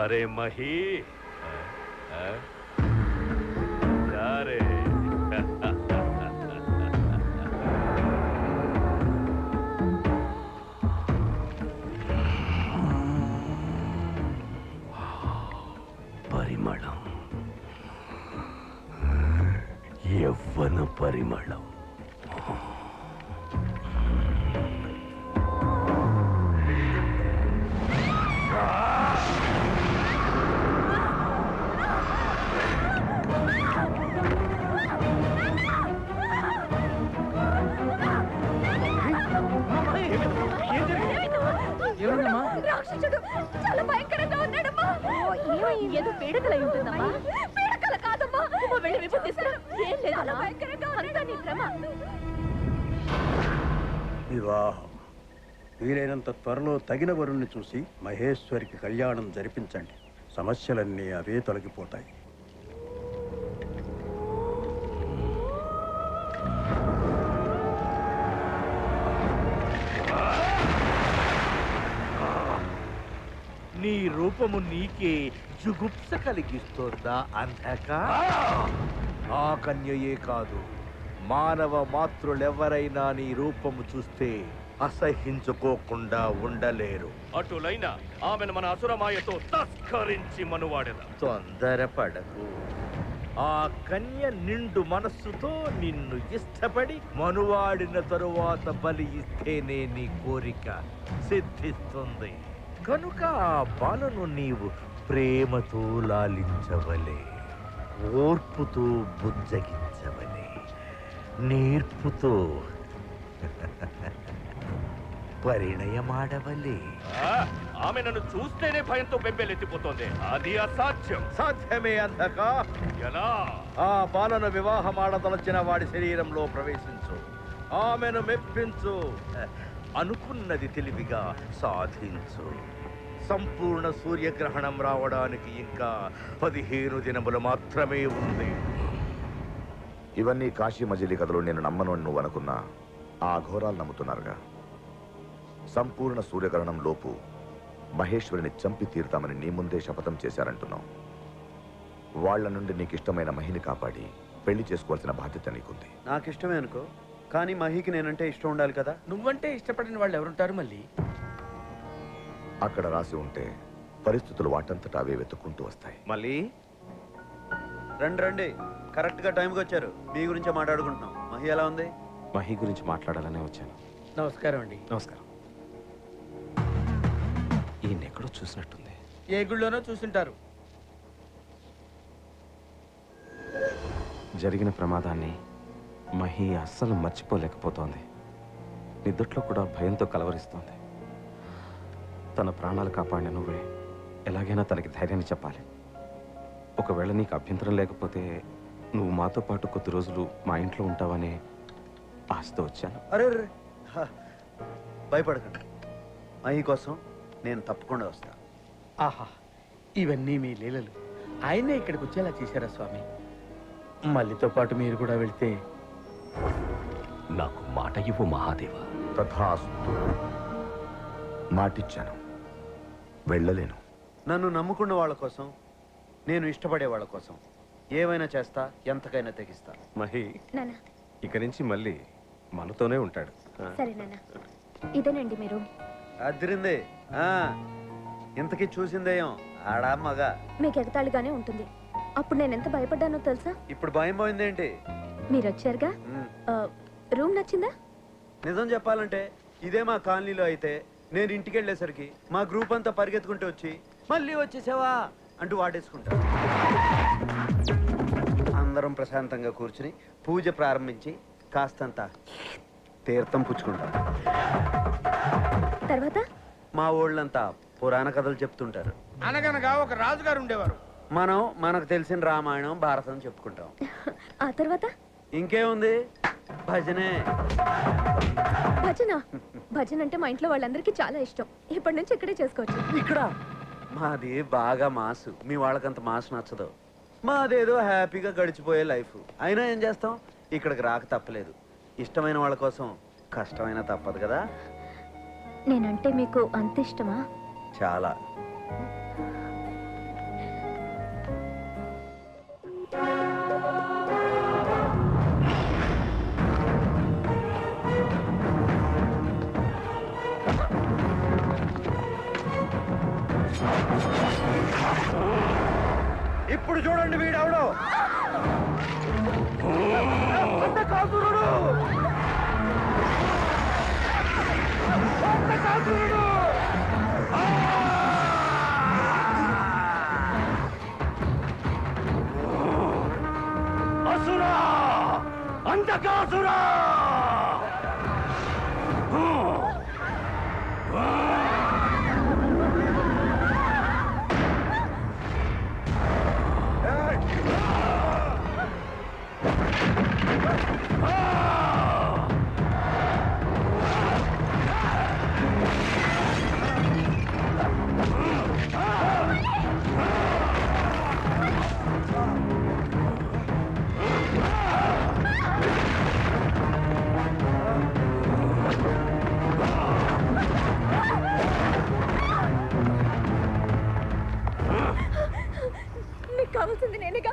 जारे मही जारे परिमళం యవ్వన పరిమళం రాక్షసుడు చాలా భయంకరంగా ఉన్నాడమ్మా. ఏదో పీడకలై ఉంటుందమ్మా. పీడకల కాదమ్మా. వెళ్ళి విభూతి తీసుకురా. ఏం లేదు, చాలా భయంకరంగా అంతా నీ భ్రమ. వివాహం వీలైనంత త్వరలో తగిన వరుణ్ణి చూసి మహేశ్వరికి కళ్యాణం జరిపించండి. సమస్యలన్నీ అవే తొలగిపోతాయి. నీ రూపము నీకే జుగుప్స కలిగిస్తోందా అంధక? ఆ కన్యయే కాదు, మానవ మాతృలెవరైనా నీ రూపము చూస్తే అసహించుకోకుండా ఉండలేరు. అటులైన ఆమెను మన అసురమాయతో తస్కరించి మనువాడెద. తొందరపడకు. ఆ కన్య నిండు మనస్సుతో నిన్ను ఇష్టపడి మనువాడిన తరువాత బలి ఇస్తేనే నీ కోరిక సిద్ధిస్తుంది. కనుక ఆ బాలను నీవు ప్రేమతో లాలించవలే, ఓర్పుతో బుజ్జగించవలే, నేర్పుతో పరిణయమాడవలే. ఆమె నన్ను చూస్తేనే భయంతో బెంబేలెత్తిపోతోంది. అది అసాధ్యం. సాధ్యమే అంధక. ఎలా? ఆ బాలను వివాహమాడదలచిన వాడి శరీరంలో ప్రవేశించు, ఆమెను మెప్పించు, అనుకున్నది తెలివిగా సాధించు. సంపూర్ణ సూర్యగ్రహణం రావడానికి ఇంకా 15 దినములు మాత్రమే ఉంది. ఇవన్నీ కాశీ మజిలీ కథలు నేను నమ్మను అని నువ్వు అనుకున్నా ఆ ఘోరాలు నమ్ముతున్నారుగా. సంపూర్ణ సూర్యగ్రహణం లోపు మహేశ్వరిని చంపి తీరుతామని నీ ముందే శపథం చేశారంటున్నావు. వాళ్ల నుండి నీకు ఇష్టమైన మహిని కాపాడి పెళ్లి చేసుకోవాల్సిన బాధ్యత నీకుంది. నాకిష్టమే అనుకో, కానీ మహికి నేనంటే ఇష్టం ఉండాలి కదా. నువ్వంటే ఇష్టపడిన వాళ్ళు ఎవరుంటారు? మళ్ళీ అక్కడ రాసి ఉంటే పరిస్థితులు వాటంతటా అవే వెతుక్కుంటూ వస్తాయి. మళ్ళీ రండి రండి, కరెక్ట్ గా టైంకి వచ్చారు. మీ గురించే మాట్లాడుకుంటున్నాం. మహి ఎలా ఉంది? మహి గురించి మాట్లాడాలనే వచ్చాను. నమస్కారం అండి. నమస్కారం. ఈయన ఎక్కడో చూసినట్టుంది. ఏ గుళ్ళోనో చూసుంటారు. జరిగిన ప్రమాదాన్ని మహి అస్సలు మర్చిపోలేకపోతోంది. నిద్రలో కూడా భయంతో కలవరిస్తోంది. తన ప్రాణాలు కాపాడిన నువ్వే ఎలాగైనా తనకి ధైర్యాన్ని చెప్పాలి. ఒకవేళ నీకు అభ్యంతరం లేకపోతే నువ్వు మాతో పాటు కొద్ది రోజులు మా ఇంట్లో ఉంటావనే ఆశతో వచ్చాను. అరే భయపడకండి, మహి కోసం నేను తప్పకుండా వస్తా. ఆహా, ఇవన్నీ మీ లీలలు. ఆయనే ఇక్కడికి వచ్చేలా చేశారా స్వామి? మళ్ళీతో పాటు మీరు కూడా వెళ్తే. నాకు మాట ఇవ్వు మహాదేవ. తథాస్తు. మాటిచ్చాను, వెళ్ళలేను. నన్ను నమ్ముకున్న వాళ్ళ కోసం, నేను ఇష్టపడే వాళ్ళ కోసం ఏమైనా చేస్తా, ఎంతకైనా తెగిస్తా. మహి నాన్న ఇక నుంచి మళ్ళీ మనతోనే ఉంటాడు. సరే నాన్న, ఇదేనండి మీరు. అదిరింది. ఇంతకీ చూసిందేయం ఆడా మగ? మీకు ఎగతాళిగానే ఉంటుంది. అప్పుడు నేను ఎంత భయపడ్డానో తెలుసా? ఇప్పుడు భయం పోయిందేంటి? మీరు వచ్చారుగా. రూమ్ నచ్చిందా? నిజం చెప్పాలంటే ఇదే మా కాలనీలో అయితే నేను ఇంటికి వెళ్ళేసరికి మా గ్రూప్ అంతా పరిగెత్తుకుంటూ వచ్చి మళ్ళీ వచ్చేసావా అంటూ వాడేసుకుంటారు. అందరం ప్రశాంతంగా కూర్చుని పూజ ప్రారంభించి కాస్తంత తీర్థం పుచ్చుకుంటాం. తర్వాత మా ఊళ్ళంతా పురాణ కథలు చెప్తుంటారు. అనగనగా ఒక రాజుగారు ఉండేవారు. మనం మనకు తెలిసిన రామాయణం భారతం చెప్పుకుంటాం. ఆ తర్వాత ఇంకేముంది, భజనే. భజన? భజన అంటే మా ఇంట్లో వాళ్ళందరికీ చాలా ఇష్టం. ఇప్పటి నుంచి ఇక్కడే చేసుకోవచ్చు. ఇక్కడ మాది బాగా మాసు, మీ వాళ్ళకంత మాసు నచ్చదు. మాదేదో హ్యాపీగా గడిచిపోయే లైఫ్. అయినా ఏం చేస్తాం, ఇక్కడికి రాక తప్పలేదు. ఇష్టమైన వాళ్ళ కోసం కష్టమైనా తప్పదు కదా. నేనంటే మీకు అంత ఇష్టమా? చాలా. ఇప్పుడు చూడండి వీడెవడో అంధకాసురుడు! అంధకాసురుడు! అసురా! అంధకాసురా! నీకు కావాల్సింది నేనేగా,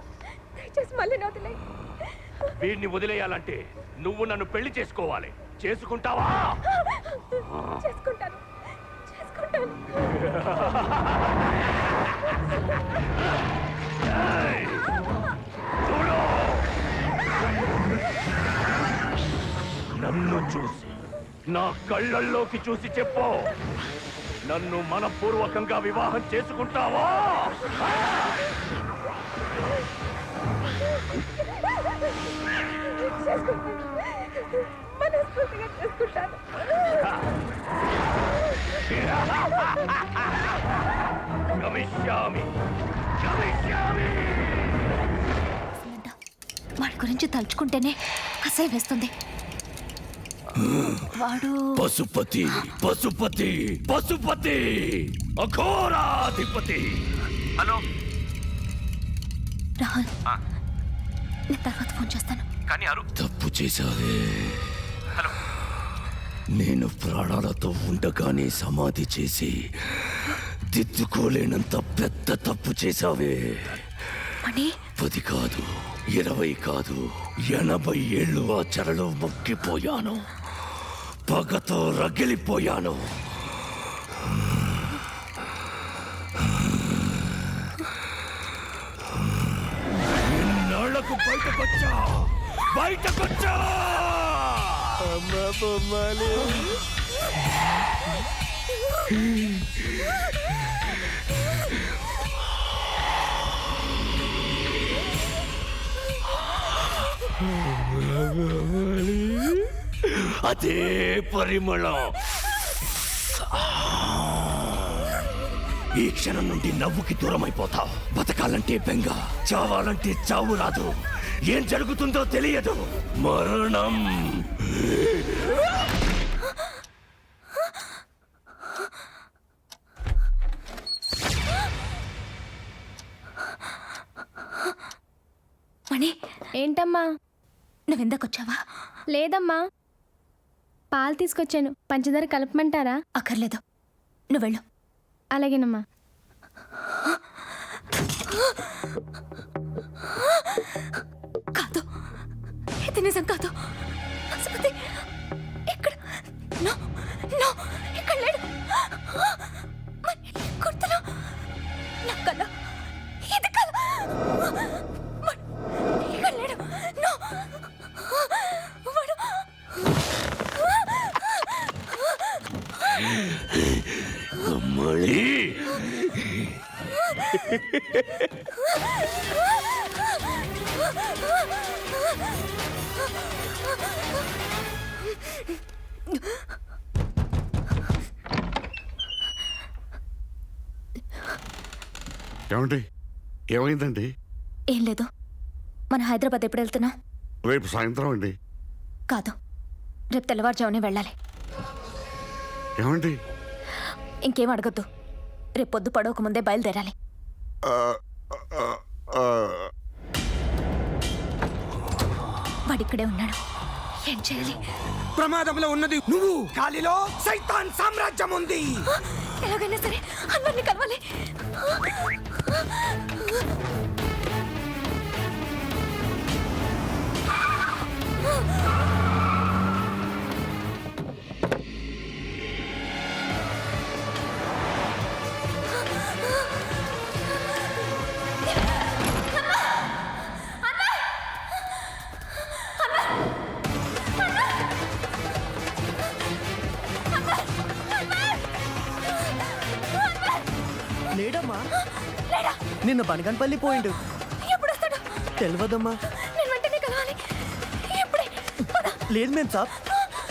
దయచేసి మళ్ళీ వదిలే. వీడిని వదిలేయాలంటే నువ్వు నన్ను పెళ్లి చేసుకోవాలి. చేసుకుంటావా? చేసుకుంటాను, చేసుకుంటాను. ఏయ్! చూడు! నన్ను చూసి, నా కళ్ళల్లోకి చూసి చెప్పు, నన్ను మనపూర్వకంగా వివాహం చేసుకుంటావా? చేసుకుంటాను, మనస్ఫూర్తిగా చేసుకుంటాను. గమిష్యామి, గమిష్యామి. వాడి గురించి తలుచుకుంటేనే అసహ్యం వేస్తుంది. వాడు పశుపతి, పశుపతి, పశుపతి, అఘోరాధిపతి. హలో రాహుల్, నేను తర్వాత ఫోన్ చేస్తాను. కానీ తప్పు చేశావే. హలో, నేను ప్రాణాలతో ఉండగానే సమాధి చేసి దిద్దుకోలేనంత పెద్ద తప్పు చేశావే. మణి, 10 కాదు, 20 కాదు, 80 ఏళ్ళు ఆ చెరలో మొక్కిపోయాను. పగతో రగిలిపోయాను. ఎన్నాళ్లకు బయటకొచ్చా, బయటకొచ్చా. అదే పరిమళం. ఈ క్షణం నుండి నవ్వుకి దూరం అయిపోతావు. బతకాలంటే బెంగ, చావాలంటే చావు రాదు. ఏం జరుగుతుందో తెలియదు. మరణం. మణి, ఏంటమ్మా? నువ్వెందాకొచ్చావా? లేదమ్మా, పాలు తీసుకొచ్చాను. పంచదార కలపమంటారా? అక్కర్లేదు, నువ్వు వెళ్ళు. అలాగేనమ్మా. కాదు, ఇది నిజం కాదు. పశుపతి ఇక్కడ, నో నో, ఇక్కడ లేడు. గుర్తులో నా కళ, ఇది కళ. ఇక్కడ లేడు. నో, వాడు మళ్ళీ ఏమండి, ఏమైందండి? ఏం లేదు. మన హైదరాబాద్ ఎప్పుడు వెళ్తున్నాం? రేపు సాయంత్రం అండి. కాదు, రేపు తెల్లవారుజామునే వెళ్ళాలి. ఏమండి? ఇంకేం అడగద్దు. రేపు పొద్దు పడవక ముందే బయలుదేరాలి. వాడిక్కడే ఉన్నాడు. ఏం చేయాలి? ప్రమాదంలో ఉన్నది నువ్వు. గాలిలో సైతాన్ సామ్రాజ్యం ఉంది. ఎలాగైనా సరే అందరినీ కలవాలి. నిన్న బనగన్పల్లి పోయిండు. ఎప్పుడు వస్తాడు? తెలియదమ్మా. నేను వెంటనే కలవాలి. ఇప్పుడే పద. లేదు మేము సాబ్,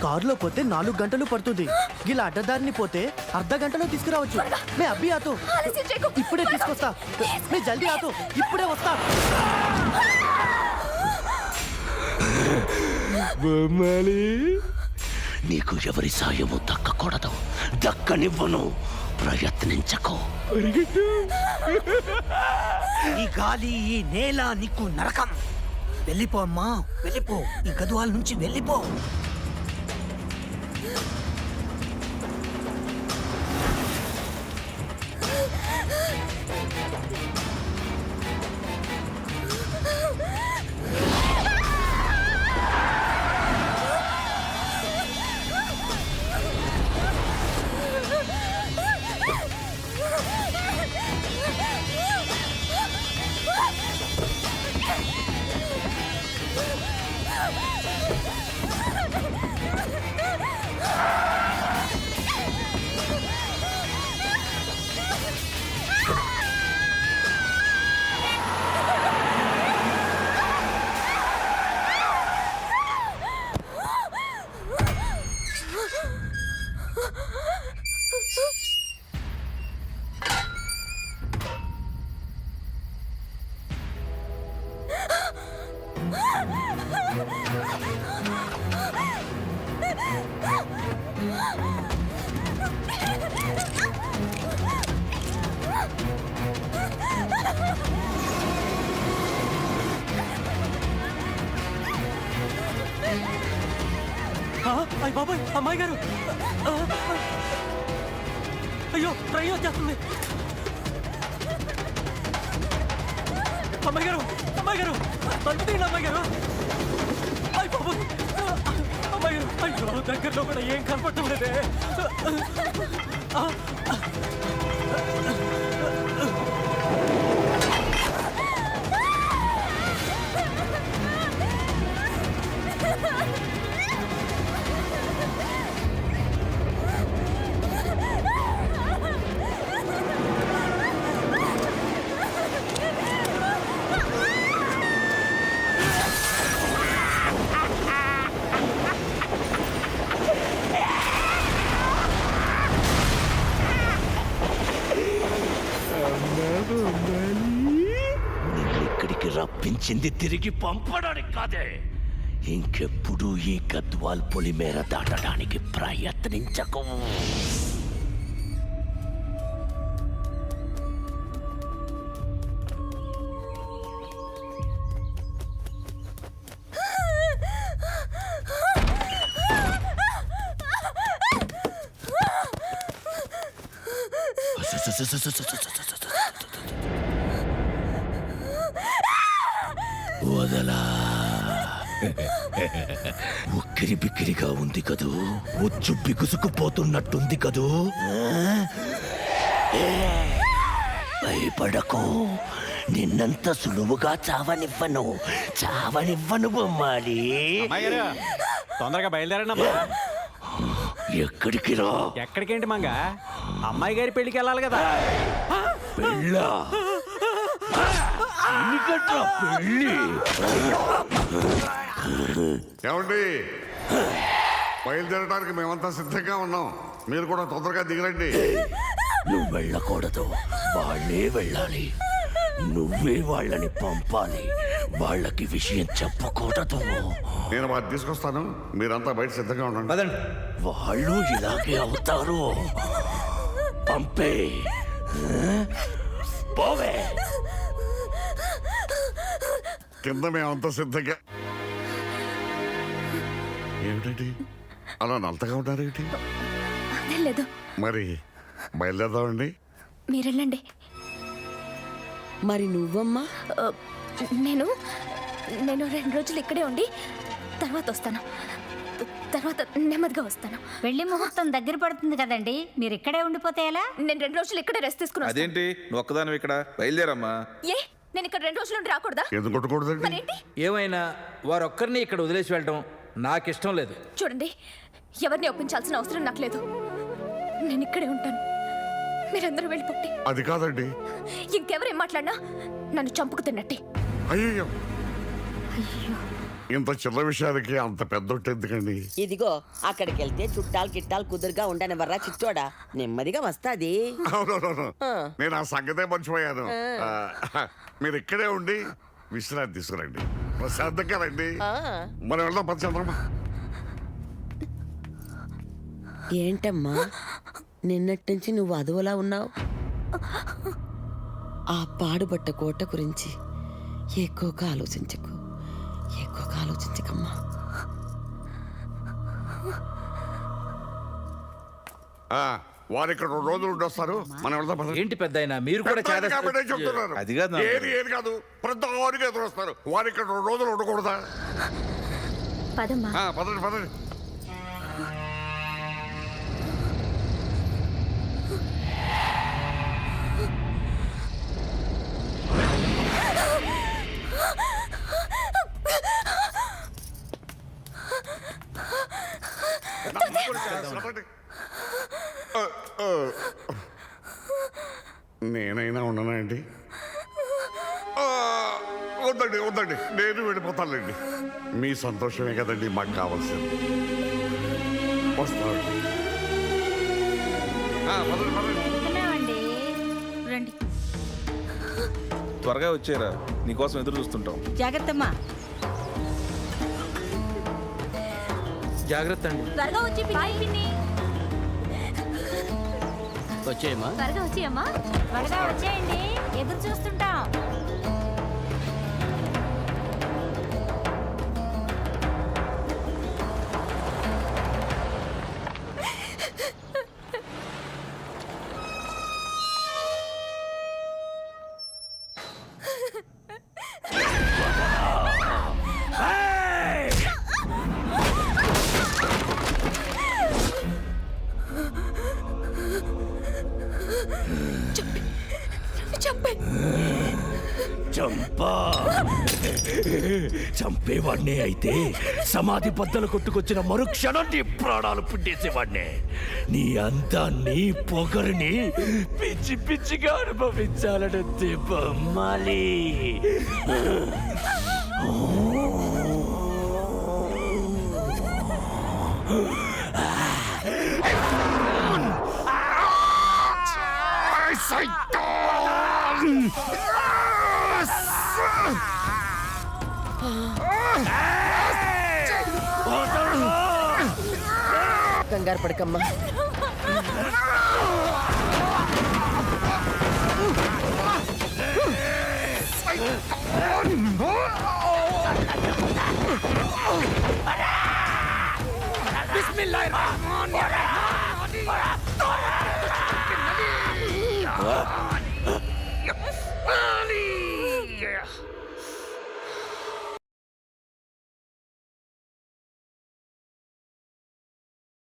కారులో పోతే 4 గంటలు పడుతుంది. ఇలా అడ్డదారిని పోతే అర్ధ గంటలో తీసుకురావచ్చు. మే అబ్బి ఆతో ఆలస్యం చేయకు. ఇప్పుడే తీసుకొస్తా. మే జల్దీ ఆతో ఇప్పుడే వస్తా. నీకు ఎవరి సాయము దక్కకూడదు, దక్కనివ్వను. ప్రయత్నించకు. ఈ గాలి, ఈ నేల నీకు నరకం. వెళ్ళిపో అమ్మా, వెళ్ళిపో. ఈ గదువాల నుంచి వెళ్ళిపో. అయ్య బాబాయ్, అమ్మాయి గారు. అయ్యో, ట్రైన్ వచ్చేస్తుంది. అమ్మాయి గారు, అమ్మాయి గారు, తలుపు తీయండి అమ్మాయి గారు. అయ్య బాబాయ్, అమ్మాయి గారు. అయ్యో, దగ్గరలో కూడా ఏం కనపడటం లేదే. ఇక్కడికి రప్పించింది తిరిగి పంపడానికి కాదే. ఇంకెప్పుడు ఈ గద్వాల్ పొలిమేర దాటడానికి ప్రయత్నించకు. వదలా. ఉక్కిరి బిక్కిరిగా ఉంది కదూ, ఉచ్చు బిగుసుకుపోతున్నట్టుంది కదూ. భయపడకు, నిన్నంత సులువుగా చావనివ్వను, చావనివ్వను బొమ్మాలి. తొందరగా బయలుదేరండి. ఎక్కడికి రా? ఎక్కడికేంటి మంగ, అమ్మాయి గారి పెళ్లికి వెళ్ళాలి కదా. పెళ్ళా? పెళ్ళి? ఏమండి, బయలుదేరడానికి మేమంతా సిద్ధంగా ఉన్నాం. మీరు కూడా తొందరగా దిగరండి. నువ్వు వెళ్ళకూడదు, వాళ్ళే వెళ్ళాలి. నువ్వే వాళ్ళని పంపాలి. వాళ్ళకి విషయం చెప్పకూడదు. నేను వాటిని తీసుకొస్తాను, మీరంతా బయట సిద్ధంగా ఉండండి. వాళ్ళు ఇలాగే అవుతారు. పంపే. పోవే. కింద మేమంతా సిద్ధంగా. ఏమిటండి అలా నల్లగా ఉంటారేంటి? అదేం లేదు. మరి బయలుదేరదామండి. మీరెళ్ళండి. మరి నువ్వమ్మా? నేను 2 రోజులు ఇక్కడే ఉండి తర్వాత వస్తాను. తర్వాత నెమ్మదిగా వస్తాను. పెళ్లి ముహూర్తం దగ్గర పడుతుంది కదండి, మీరు ఇక్కడే ఉండిపోతే ఎలా? నేను 2 రోజులు ఇక్కడే రెస్ట్ తీసుకుని వస్తాను. అదేంటి నువ్వు ఒక్కదాని ఇక్కడ బయలుదేరమ్మా? ఏ, నేను ఇక్కడ 2 రోజులు ఉండి రాకూడదా? ఎందుకు కొట్టకూడదండి? మరేంటి? ఏమైనా వారొక్కరిని ఇక్కడ వదిలేసి వెళ్ళటం నాకు ఇష్టం లేదు. చూడండి, ఎవరిని ఒప్పించాల్సిన అవసరం నాకు లేదు. నేను ఇక్కడే ఉంటాను. మీరందరూ వెళ్ళిపోండి. అది కాదండి. ఇంకెవరేం మాట్లాడినా నన్ను చంపుకు తిన్నట్టే. అయ్యో, ఇంత చిన్న విషయానికి అంత పెద్ద ఎందుకండి? ఇదిగో అక్కడికి వెళ్తే చుట్టాలు గిట్టాలు కుదురుగా ఉండని వర్రా చిచ్చోడా, నెమ్మదిగా వస్తాది. అవునవును, నేను ఆ సంగతే మర్చిపోయాను. మీరు ఇక్కడే ఉండి విశ్రాంతి తీసుకురండి, ప్రశాంతంగా రండి. మనం వెళ్దాం, పచ్చంద్రమ్మా. ఏంటమ్మా నిన్నటి నుంచి నువ్వు అదువలా ఉన్నావు? ఆ పాడుబట్ట కోట గురించి ఎక్కువగా ఆలోచించకమ్మా. వారు ఇక్కడ 2 రోజులు ఉండి వస్తారు, మనం వెళ్దాం పదండి. ఏంటి పెద్ద మీరు కూడా చాలా చెప్తున్నారు. అది కాదు నాన్న. ఏది కాదు, ప్రతి వారికి ఎదురు వస్తారు. వారు ఇక్కడ 2 రోజులు ఉండకూడదా? పదమ్మా. పదండి పదండి. నేనైనా ఉండనా అండి? వద్దండి వద్దండి, నేను వెళ్ళిపోతానండి. మీ సంతోషమే కదండి మాకు కావాల్సింది. వస్తానండి. పదండి పదండి. రండి. త్వరగా వచ్చేరా, నీకోసం ఎదురు చూస్తుంటాం. జాగ్రత్తమ్మా. జాగ్రత్త అండి. త్వరగా వచ్చి పిన్ని. వచ్చేయమ్మా. త్వరగా వచ్చేయమ్మా. త్వరగా వచ్చేయండి, ఎదురు చూస్తుంటాం. చంపేవాడినే అయితే సమాధి బద్దలు కొట్టుకొచ్చిన మరుక్షణం నీ ప్రాణాలు పిండేసేవాడినే. నీ అందాన్ని పొగరుని పిచ్చి పిచ్చిగా అనుభవించాలనే బొమ్మాలి. కంగారు పడకమ్మా. బిస్మిల్లాహిర్ రహమానిర్ రహీం.